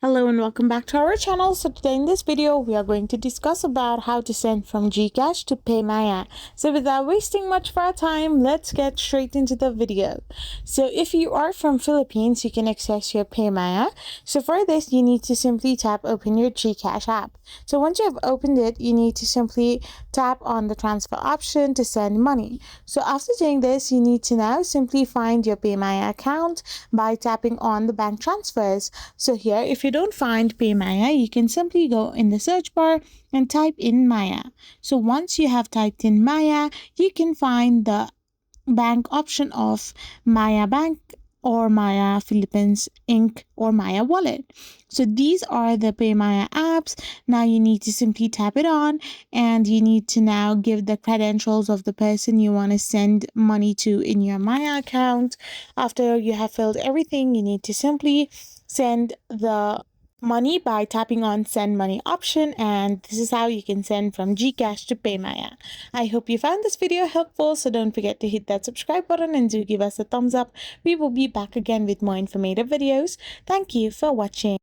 Hello and welcome back to our channel. So today in this video we are going to discuss about how to send from Gcash to Paymaya. So without wasting much of our time, let's get straight into the video. So if you are from Philippines, you can access your Paymaya. So for this, you need to simply tap open your Gcash app. So once you have opened it, you need to simply tap on the transfer option to send money. So after doing this, you need to now simply find your Paymaya account by tapping on the bank transfers. So here, if you don't find Paymaya, you can simply go in the search bar and type in Maya. So once you have typed in Maya, you can find the bank option of Maya Bank or Maya Philippines Inc. or Maya Wallet. So these are the Paymaya apps. Now you need to simply tap it on and you need to now give the credentials of the person you want to send money to in your Maya account. After you have filled everything, you need to simply send the money by tapping on send money option, and this is how you can send from Gcash to Paymaya. I hope you found this video helpful, so don't forget to hit that subscribe button and do give us a thumbs up. We will be back again with more informative videos. Thank you for watching.